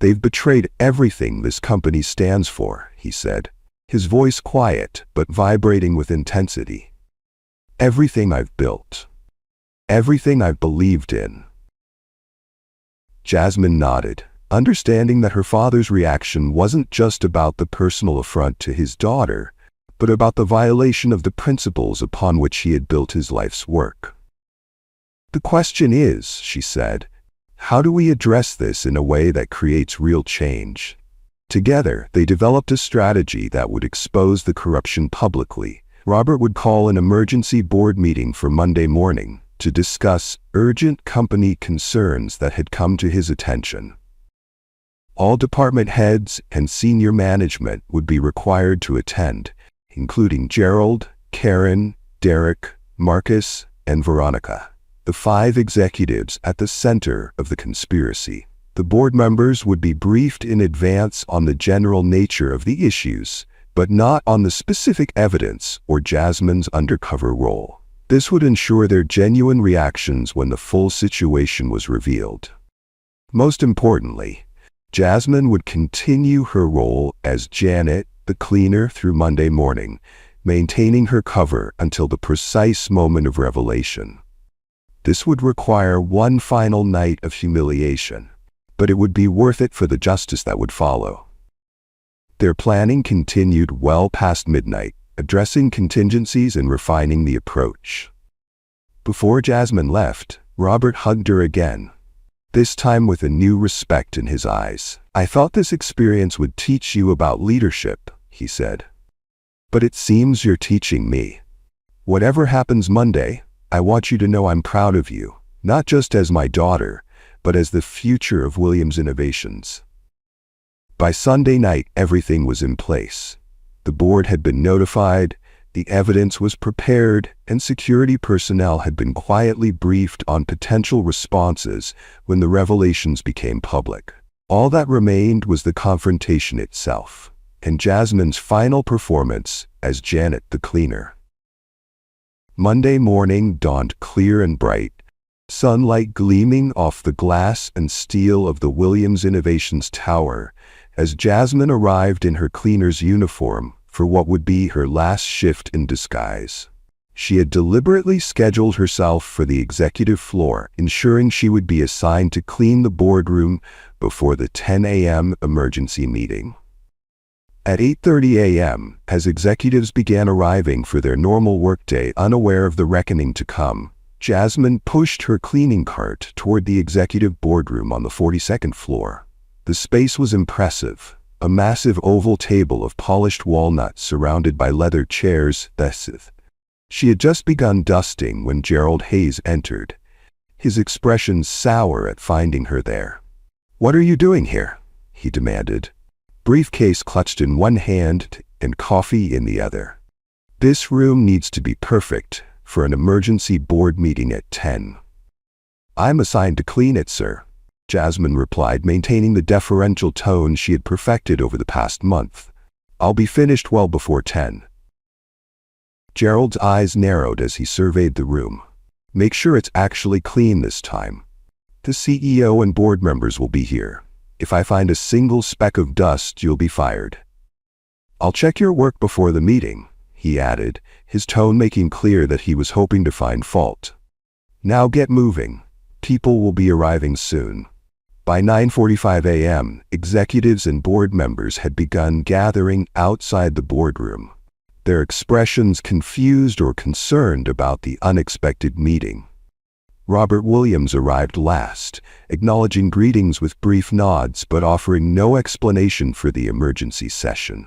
"They've betrayed everything this company stands for," he said, his voice quiet but vibrating with intensity. "Everything I've built. Everything I've believed in." Jasmine nodded, understanding that her father's reaction wasn't just about the personal affront to his daughter, but about the violation of the principles upon which he had built his life's work. "The question is," she said, "how do we address this in a way that creates real change?" Together, they developed a strategy that would expose the corruption publicly. Robert would call an emergency board meeting for Monday morning to discuss urgent company concerns that had come to his attention. All department heads and senior management would be required to attend, including Gerald, Karen, Derek, Marcus, and Veronica, the 5 executives at the center of the conspiracy. The board members would be briefed in advance on the general nature of the issues, but not on the specific evidence or Jasmine's undercover role. This would ensure their genuine reactions when the full situation was revealed. Most importantly, Jasmine would continue her role as Janet, the cleaner, through Monday morning, maintaining her cover until the precise moment of revelation. This would require one final night of humiliation, but it would be worth it for the justice that would follow. Their planning continued well past midnight, addressing contingencies and refining the approach. Before Jasmine left, Robert hugged her again, this time with a new respect in his eyes. "I thought this experience would teach you about leadership," he said. "But it seems you're teaching me. Whatever happens Monday, I want you to know I'm proud of you, not just as my daughter, but as the future of Williams Innovations." By Sunday night, everything was in place. The board had been notified, the evidence was prepared, and security personnel had been quietly briefed on potential responses when the revelations became public. All that remained was the confrontation itself, and Jasmine's final performance as Janet the cleaner. Monday morning dawned clear and bright, sunlight gleaming off the glass and steel of the Williams Innovations Tower as Jasmine arrived in her cleaner's uniform for what would be her last shift in disguise. She had deliberately scheduled herself for the executive floor, ensuring she would be assigned to clean the boardroom before the 10 a.m. emergency meeting. At 8:30 a.m., as executives began arriving for their normal workday unaware of the reckoning to come, Jasmine pushed her cleaning cart toward the executive boardroom on the 42nd floor. The space was impressive, a massive oval table of polished walnut surrounded by leather chairs. She had just begun dusting when Gerald Hayes entered, his expression sour at finding her there. "What are you doing here?" he demanded, briefcase clutched in one hand and coffee in the other. "This room needs to be perfect for an emergency board meeting at 10. I'm assigned to clean it, sir, Jasmine replied, maintaining the deferential tone she had perfected over the past month. I'll be finished well before 10. Gerald's eyes narrowed as he surveyed the room. Make sure it's actually clean this time. The CEO and board members will be here. If I find a single speck of dust, you'll be fired. I'll check your work before the meeting, he added, his tone making clear that he was hoping to find fault. Now get moving. People will be arriving soon. By 9:45 a.m., executives and board members had begun gathering outside the boardroom, their expressions confused or concerned about the unexpected meeting. Robert Williams arrived last, acknowledging greetings with brief nods but offering no explanation for the emergency session.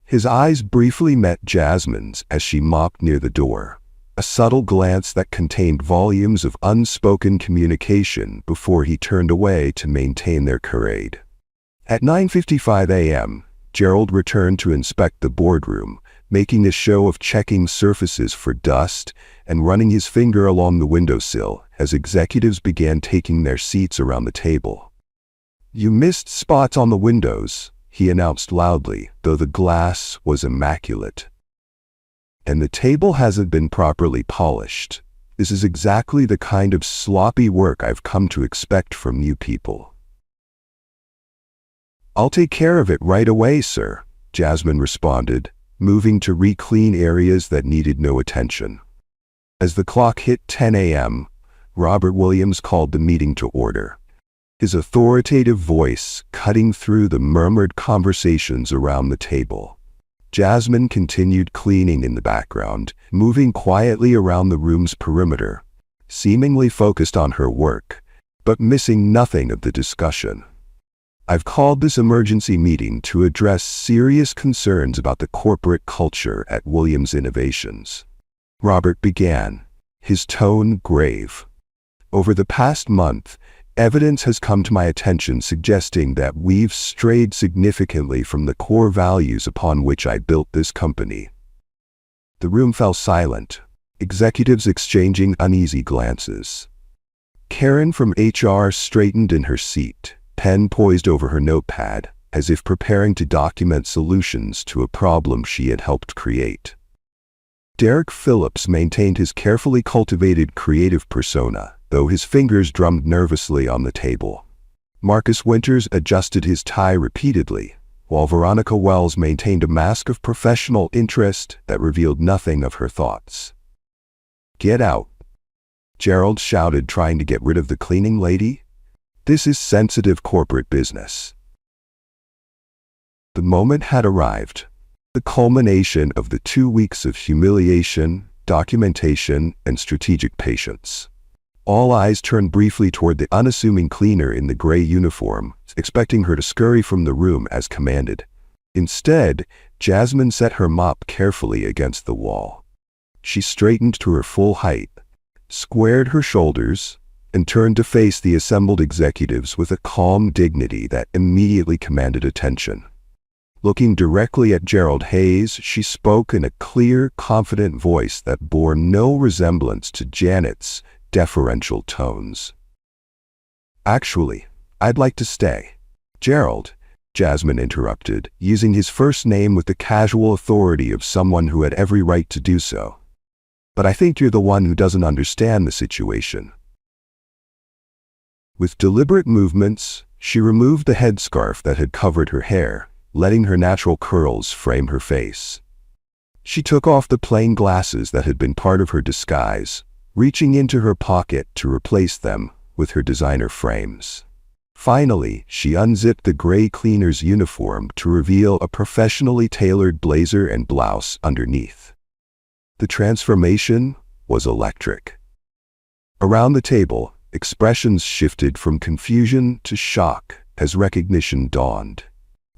His eyes briefly met Jasmine's as she mopped near the door, a subtle glance that contained volumes of unspoken communication before he turned away to maintain their charade. At 9:55 a.m., Gerald returned to inspect the boardroom, making a show of checking surfaces for dust and running his finger along the windowsill as executives began taking their seats around the table. "You missed spots on the windows," he announced loudly, though the glass was immaculate. "And the table hasn't been properly polished. This is exactly the kind of sloppy work I've come to expect from you people." "I'll take care of it right away, sir," Jasmine responded, moving to re-clean areas that needed no attention. As the clock hit 10 a.m., Robert Williams called the meeting to order, his authoritative voice cutting through the murmured conversations around the table. Jasmine continued cleaning in the background, moving quietly around the room's perimeter, seemingly focused on her work, but missing nothing of the discussion. "I've called this emergency meeting to address serious concerns about the corporate culture at Williams Innovations," Robert began, his tone grave. "Over the past month, evidence has come to my attention suggesting that we've strayed significantly from the core values upon which I built this company." The room fell silent, executives exchanging uneasy glances. Karen from HR straightened in her seat, pen poised over her notepad, as if preparing to document solutions to a problem she had helped create. Derek Phillips maintained his carefully cultivated creative persona, though his fingers drummed nervously on the table. Marcus Winters adjusted his tie repeatedly, while Veronica Wells maintained a mask of professional interest that revealed nothing of her thoughts. "Get out," Gerald shouted, trying to get rid of the cleaning lady. "This is sensitive corporate business." The moment had arrived, the culmination of the 2 weeks of humiliation, documentation, and strategic patience. All eyes turned briefly toward the unassuming cleaner in the gray uniform, expecting her to scurry from the room as commanded. Instead, Jasmine set her mop carefully against the wall. She straightened to her full height, squared her shoulders, and turned to face the assembled executives with a calm dignity that immediately commanded attention. Looking directly at Gerald Hayes, she spoke in a clear, confident voice that bore no resemblance to Janet's deferential tones. "Actually, I'd like to stay." "Gerald," Jasmine interrupted, using his first name with the casual authority of someone who had every right to do so. "But I think you're the one who doesn't understand the situation." With deliberate movements, she removed the headscarf that had covered her hair, letting her natural curls frame her face. She took off the plain glasses that had been part of her disguise, reaching into her pocket to replace them with her designer frames. Finally, she unzipped the gray cleaner's uniform to reveal a professionally tailored blazer and blouse underneath. The transformation was electric. Around the table, expressions shifted from confusion to shock as recognition dawned.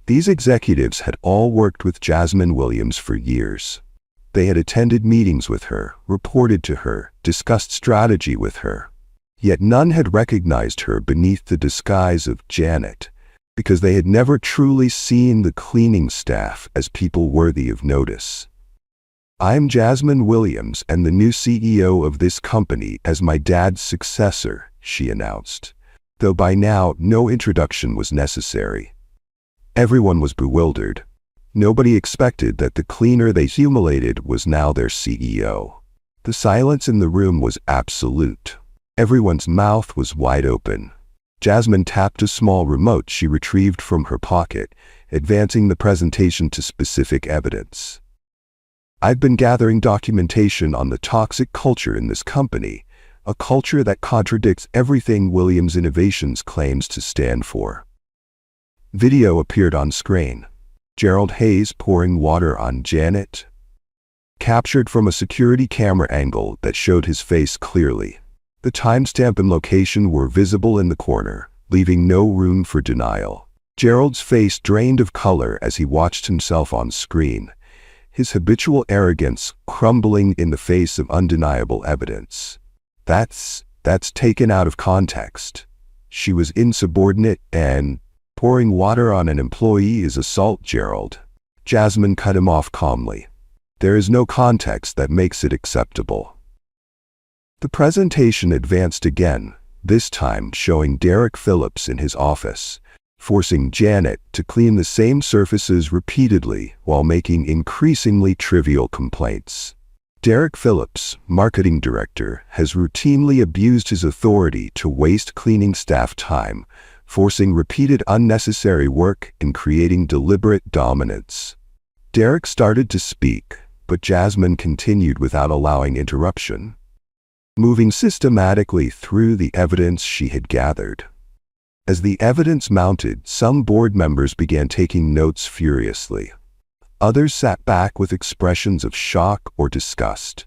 These executives had all worked with Jasmine Williams for years. They had attended meetings with her, reported to her, discussed strategy with her. Yet none had recognized her beneath the disguise of Janet, because they had never truly seen the cleaning staff as people worthy of notice. I'm Jasmine Williams and the new CEO of this company as my dad's successor, she announced, though by now no introduction was necessary. Everyone was bewildered. Nobody expected that the cleaner they humiliated was now their CEO. The silence in the room was absolute. Everyone's mouth was wide open. Jasmine tapped a small remote she retrieved from her pocket, advancing the presentation to specific evidence. I've been gathering documentation on the toxic culture in this company, a culture that contradicts everything Williams Innovations claims to stand for. Video appeared on screen. Gerald Hayes pouring water on Janet, captured from a security camera angle that showed his face clearly. The timestamp and location were visible in the corner, leaving no room for denial. Gerald's face drained of color as he watched himself on screen, his habitual arrogance crumbling in the face of undeniable evidence. That's taken out of context. She was insubordinate and pouring water on an employee is assault, Gerald. Jasmine cut him off calmly. There is no context that makes it acceptable. The presentation advanced again, this time showing Derek Phillips in his office, forcing Janet to clean the same surfaces repeatedly while making increasingly trivial complaints. Derek Phillips, marketing director, has routinely abused his authority to waste cleaning staff time, forcing repeated unnecessary work and creating deliberate dominance. Derek started to speak, but Jasmine continued without allowing interruption, moving systematically through the evidence she had gathered. As the evidence mounted, some board members began taking notes furiously. Others sat back with expressions of shock or disgust.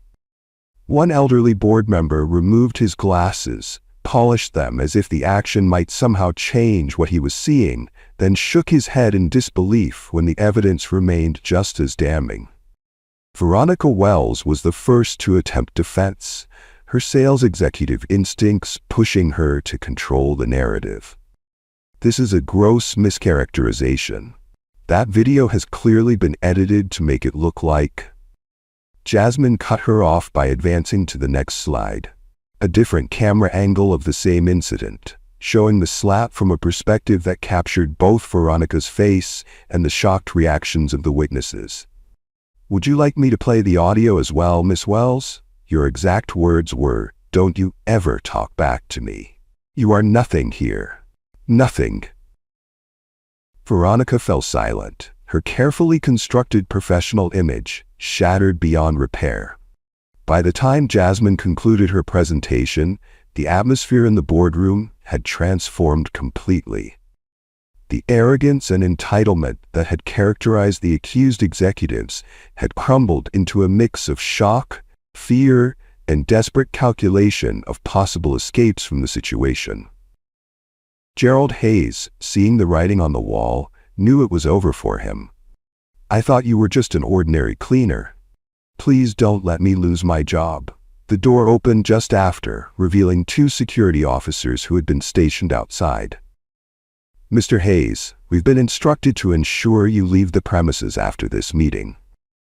One elderly board member removed his glasses, polished them as if the action might somehow change what he was seeing, then shook his head in disbelief when the evidence remained just as damning. Veronica Wells was the first to attempt defense, her sales executive instincts pushing her to control the narrative. This is a gross mischaracterization. That video has clearly been edited to make it look like. Jasmine cut her off by advancing to the next slide. A different camera angle of the same incident, showing the slap from a perspective that captured both Veronica's face and the shocked reactions of the witnesses. Would you like me to play the audio as well, Miss Wells? Your exact words were, "Don't you ever talk back to me. You are nothing here. Nothing." Veronica fell silent, her carefully constructed professional image shattered beyond repair. By the time Jasmine concluded her presentation, the atmosphere in the boardroom had transformed completely. The arrogance and entitlement that had characterized the accused executives had crumbled into a mix of shock, fear, and desperate calculation of possible escapes from the situation. Gerald Hayes, seeing the writing on the wall, knew it was over for him. "I thought you were just an ordinary cleaner. Please don't let me lose my job." The door opened just after, revealing two security officers who had been stationed outside. "Mr. Hayes, we've been instructed to ensure you leave the premises after this meeting."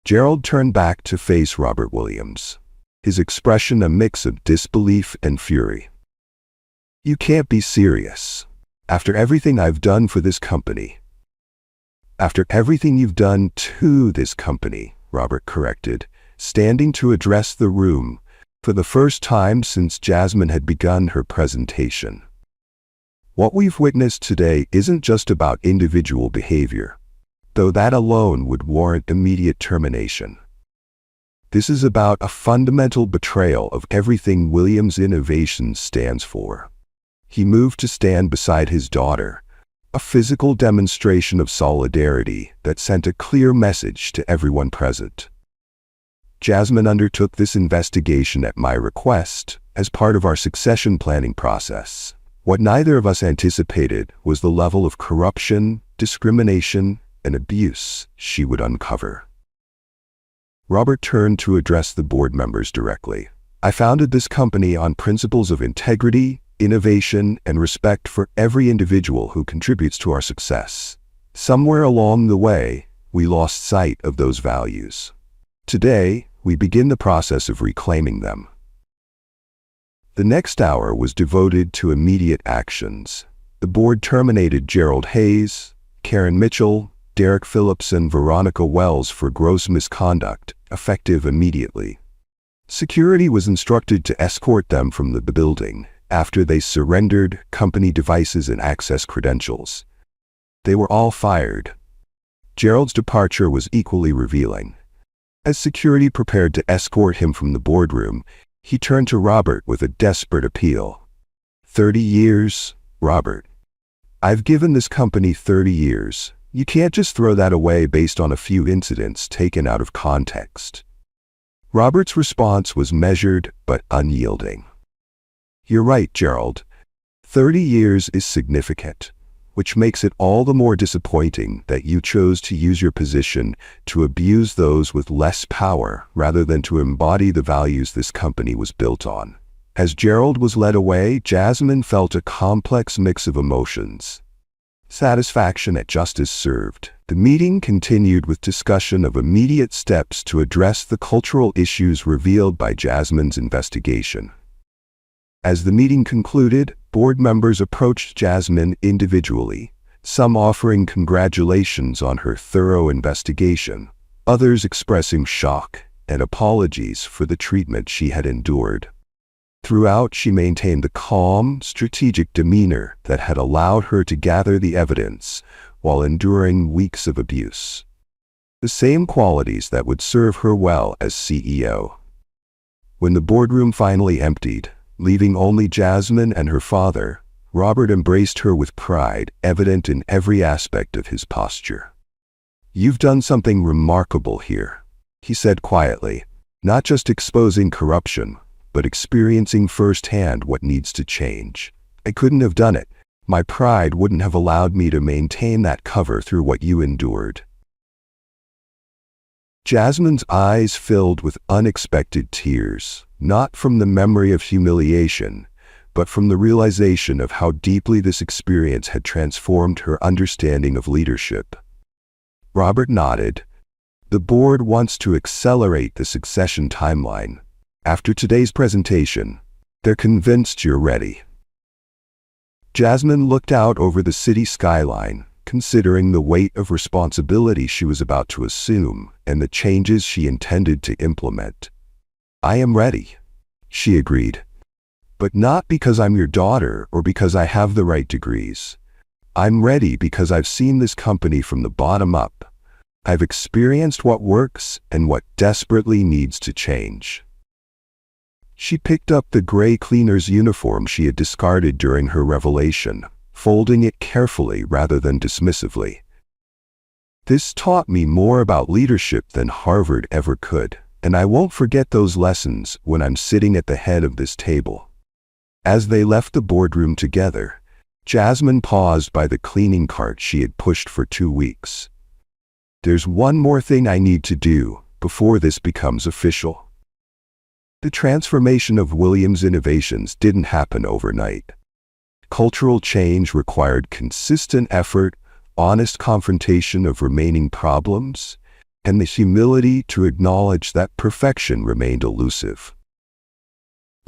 Gerald turned back to face Robert Williams, his expression a mix of disbelief and fury. "You can't be serious. After everything I've done for this company." "After everything you've done to this company," Robert corrected, standing to address the room for the first time since Jasmine had begun her presentation. "What we've witnessed today isn't just about individual behavior, though that alone would warrant immediate termination. This is about a fundamental betrayal of everything Williams Innovations stands for." He moved to stand beside his daughter, a physical demonstration of solidarity that sent a clear message to everyone present. "Jasmine undertook this investigation at my request as part of our succession planning process. What neither of us anticipated was the level of corruption, discrimination, and abuse she would uncover." Robert turned to address the board members directly. "I founded this company on principles of integrity, innovation, and respect for every individual who contributes to our success. Somewhere along the way, we lost sight of those values. Today, we begin the process of reclaiming them. The next hour was devoted to immediate actions. The board terminated Gerald Hayes, Karen Mitchell, Derek Phillips, and Veronica Wells for gross misconduct, effective immediately. Security was instructed to escort them from the building after they surrendered company devices and access credentials. They were all fired. Gerald's departure was equally revealing. As security prepared to escort him from the boardroom, he turned to Robert with a desperate appeal. 30 years, Robert. I've given this company 30 years. You can't just throw that away based on a few incidents taken out of context. Robert's response was measured but unyielding. You're right, Gerald. 30 years is significant, which makes it all the more disappointing that you chose to use your position to abuse those with less power rather than to embody the values this company was built on. As Gerald was led away, Jasmine felt a complex mix of emotions. Satisfaction at justice served. The meeting continued with discussion of immediate steps to address the cultural issues revealed by Jasmine's investigation. As the meeting concluded, board members approached Jasmine individually, some offering congratulations on her thorough investigation, others expressing shock and apologies for the treatment she had endured. Throughout, she maintained the calm, strategic demeanor that had allowed her to gather the evidence while enduring weeks of abuse. The same qualities that would serve her well as CEO. When the boardroom finally emptied, leaving only Jasmine and her father, Robert embraced her with pride evident in every aspect of his posture. You've done something remarkable here, he said quietly, not just exposing corruption, but experiencing firsthand what needs to change. I couldn't have done it. My pride wouldn't have allowed me to maintain that cover through what you endured. Jasmine's eyes filled with unexpected tears, not from the memory of humiliation, but from the realization of how deeply this experience had transformed her understanding of leadership. Robert nodded. The board wants to accelerate the succession timeline. After today's presentation, they're convinced you're ready. Jasmine looked out over the city skyline, considering the weight of responsibility she was about to assume and the changes she intended to implement. I am ready, she agreed. But not because I'm your daughter or because I have the right degrees. I'm ready because I've seen this company from the bottom up. I've experienced what works and what desperately needs to change. She picked up the gray cleaner's uniform she had discarded during her revelation, folding it carefully rather than dismissively. This taught me more about leadership than Harvard ever could, and I won't forget those lessons when I'm sitting at the head of this table. As they left the boardroom together, Jasmine paused by the cleaning cart she had pushed for 2 weeks. There's one more thing I need to do before this becomes official. The transformation of Williams Innovations didn't happen overnight. Cultural change required consistent effort, honest confrontation of remaining problems, and the humility to acknowledge that perfection remained elusive.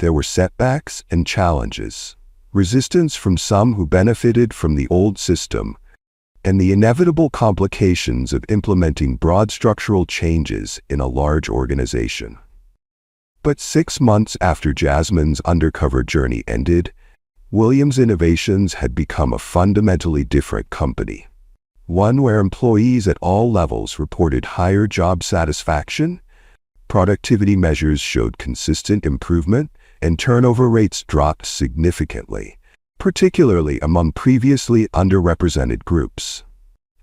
There were setbacks and challenges, resistance from some who benefited from the old system, and the inevitable complications of implementing broad structural changes in a large organization. But 6 months after Jasmine's undercover journey ended, Williams Innovations had become a fundamentally different company. One where employees at all levels reported higher job satisfaction, productivity measures showed consistent improvement, and turnover rates dropped significantly, particularly among previously underrepresented groups.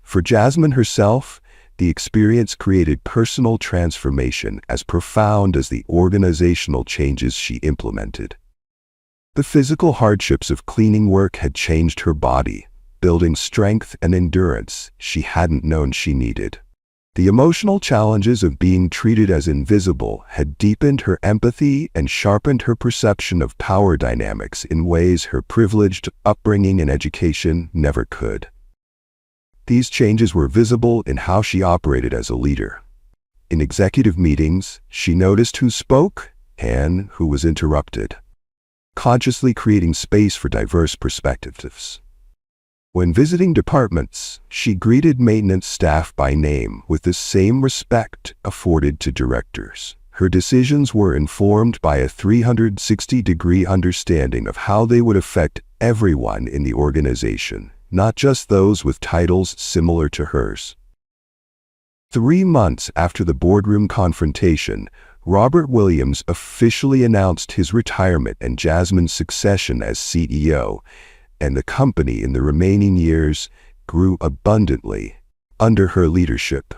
For Jasmine herself, the experience created personal transformation as profound as the organizational changes she implemented. The physical hardships of cleaning work had changed her body, building strength and endurance she hadn't known she needed. The emotional challenges of being treated as invisible had deepened her empathy and sharpened her perception of power dynamics in ways her privileged upbringing and education never could. These changes were visible in how she operated as a leader. In executive meetings, she noticed who spoke and who was interrupted, consciously creating space for diverse perspectives. When visiting departments, she greeted maintenance staff by name with the same respect afforded to directors. Her decisions were informed by a 360-degree understanding of how they would affect everyone in the organization, not just those with titles similar to hers. 3 months after the boardroom confrontation, Robert Williams officially announced his retirement and Jasmine's succession as CEO, and the company in the remaining years grew abundantly under her leadership.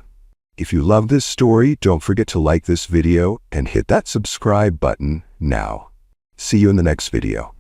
If you love this story, don't forget to like this video and hit that subscribe button now. See you in the next video.